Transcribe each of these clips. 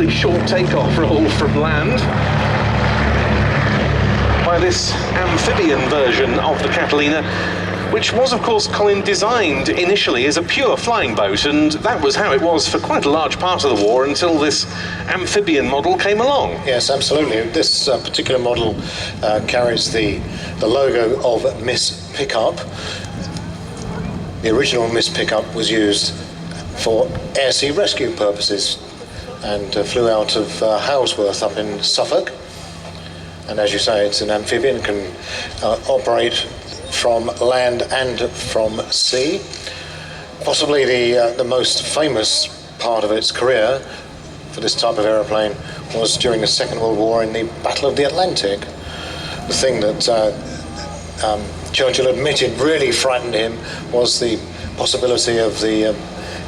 relatively short takeoff roll from land by this amphibian version of the Catalina, which was, of course, Colin, designed initially as a pure flying boat, and that was how it was for quite a large part of the war until this amphibian model came along. Yes, absolutely. This particular model carries the logo of Miss Pickup. The original Miss Pickup was used for air-sea rescue purposes and flew out of Halesworth up in Suffolk. And as you say, it's an amphibian, can operate from land and from sea. Possibly the most famous part of its career for this type of aeroplane was during the Second World War in the Battle of the Atlantic. The thing that Churchill admitted really frightened him was the possibility of the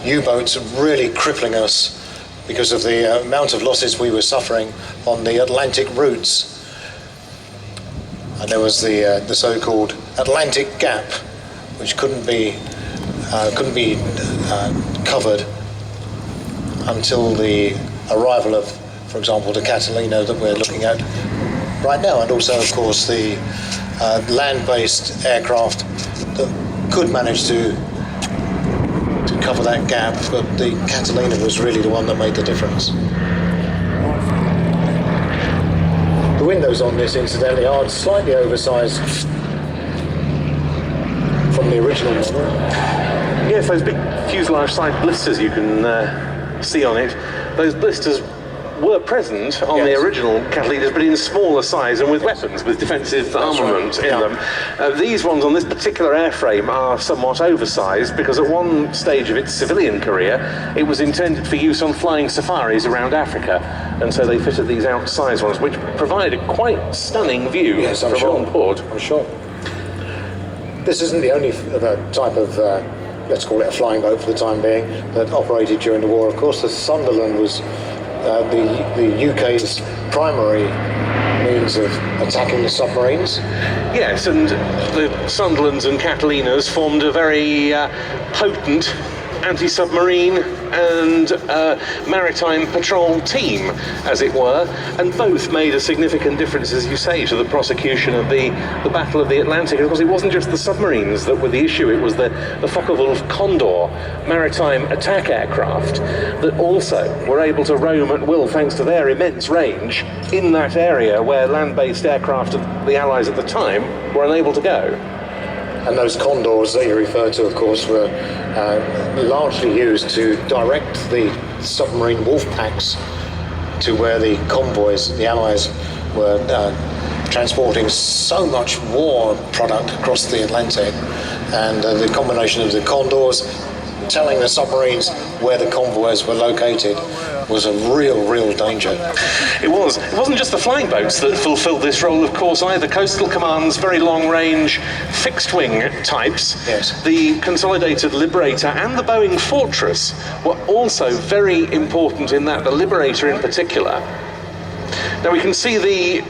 U-boats really crippling us because of the amount of losses we were suffering on the Atlantic routes. And there was the so-called Atlantic Gap, which couldn't be covered until the arrival of, for example, the Catalina that we're looking at right now, and also, of course, the land-based aircraft that could manage to cover that gap, but the Catalina was really the one that made the difference. The windows on this, incidentally, are slightly oversized from the original model. Yes, those big fuselage side blisters you can see on it, those blisters were present on the original Catalinas, but in smaller size and with weapons, with defensive armament in them. These ones on this particular airframe are somewhat oversized because at one stage of its civilian career it was intended for use on flying safaris around Africa, and so they fitted these outsized ones, which provide a quite stunning view from on board. I'm sure. This isn't the only type of let's call it a flying boat for the time being that operated during the war. Of course, the Sunderland was the UK's primary means of attacking the submarines. Yes, and the Sunderlands and Catalinas formed a very potent anti-submarine and maritime patrol team, as it were, and both made a significant difference, as you say, to the prosecution of the Battle of the Atlantic. And of course, it wasn't just the submarines that were the issue, it was the Focke-Wulf Condor maritime attack aircraft that also were able to roam at will thanks to their immense range in that area where land-based aircraft of the Allies at the time were unable to go. And those Condors that you referred to, of course, were largely used to direct the submarine wolf packs to where the convoys, the Allies, were transporting so much war product across the Atlantic. And the combination of the Condors telling the submarines where the convoys were located was a real danger. It was. It wasn't just the flying boats that fulfilled this role, of course, either. Coastal Command's very long-range fixed-wing types, the Consolidated Liberator and the Boeing Fortress were also very important in that, the Liberator in particular. Now we can see the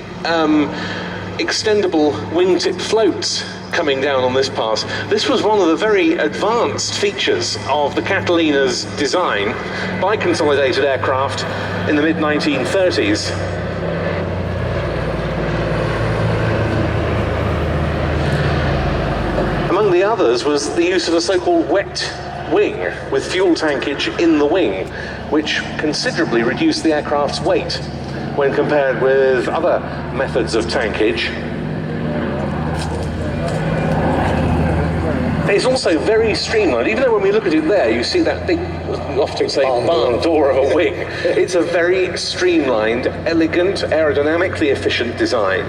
extendable wingtip floats coming down on this pass. This was one of the very advanced features of the Catalina's design by Consolidated Aircraft in the mid-1930s. Among the others was the use of a so-called wet wing with fuel tankage in the wing, which considerably reduced the aircraft's weight when compared with other methods of tankage. It's also very streamlined, even though when we look at it there, you see that big, often say, barn door of a wing. It's a very streamlined, elegant, aerodynamically efficient design.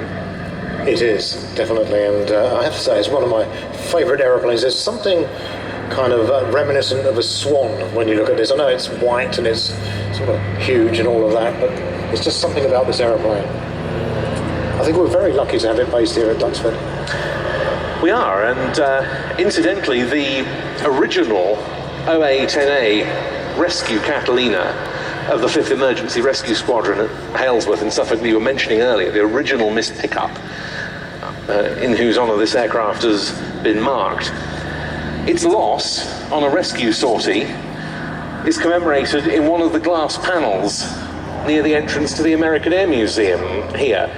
It is, definitely, and I have to say, it's one of my favourite aeroplanes. There's something kind of reminiscent of a swan when you look at this. I know it's white and it's sort of huge and all of that, but it's just something about this aeroplane. I think we're very lucky to have it based here at Duxford. We are, and incidentally, the original OA-10A rescue Catalina of the 5th Emergency Rescue Squadron at Halesworth in Suffolk that you were mentioning earlier, the original Miss Pickup, in whose honour this aircraft has been marked. Its loss on a rescue sortie is commemorated in one of the glass panels near the entrance to the American Air Museum here,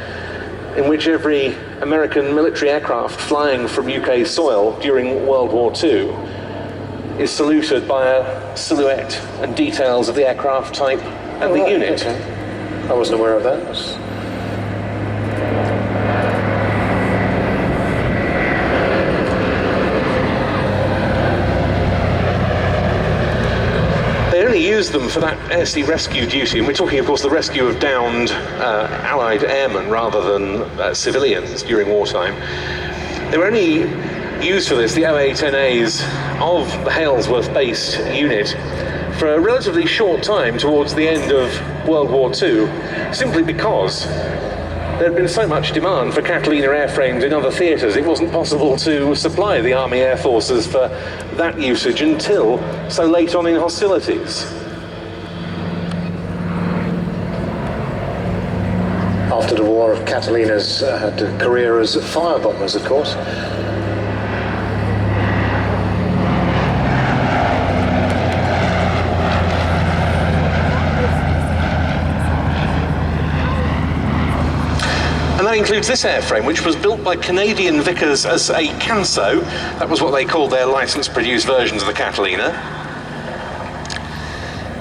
in which every American military aircraft flying from UK soil during World War II is saluted by a silhouette and details of the aircraft type and the unit. Okay. I wasn't aware of that. They only used them for that air-sea rescue duty, and we're talking, of course, the rescue of downed Allied airmen rather than civilians during wartime. They were only used for this, the OA-10As of the Halesworth-based unit, for a relatively short time towards the end of World War II, simply because there had been so much demand for Catalina airframes in other theatres, it wasn't possible to supply the Army Air Forces for that usage until so late on in hostilities. After the war, Catalina's had a career as firebombers, of course. And that includes this airframe, which was built by Canadian Vickers as a Canso. That was what they called their licence-produced versions of the Catalina.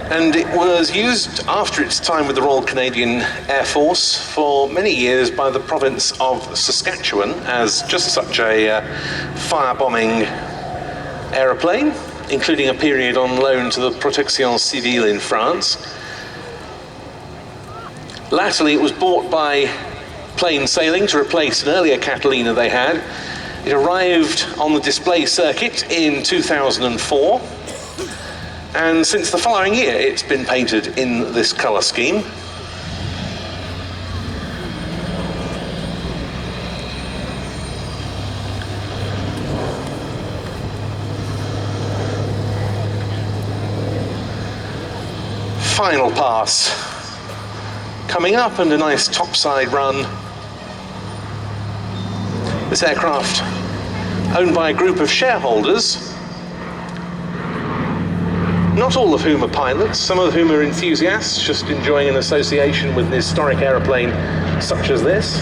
And it was used after its time with the Royal Canadian Air Force for many years by the province of Saskatchewan as just such a firebombing aeroplane, including a period on loan to the Protection Civile in France. Latterly, it was bought by Plain Sailing to replace an earlier Catalina they had. It arrived on the display circuit in 2004, and since the following year it's been painted in this colour scheme. Final pass coming up, and a nice topside run. This aircraft, owned by a group of shareholders, not all of whom are pilots, some of whom are enthusiasts, just enjoying an association with an historic aeroplane such as this.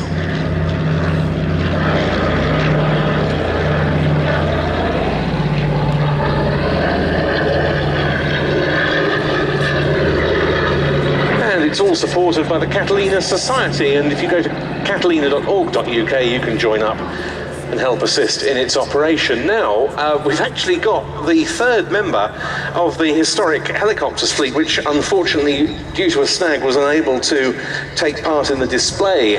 And it's all supported by the Catalina Society, and if you go to catalina.org.uk you can join up and help assist in its operation. Now, we've actually got the third member of the historic helicopters fleet, which unfortunately, due to a snag, was unable to take part in the display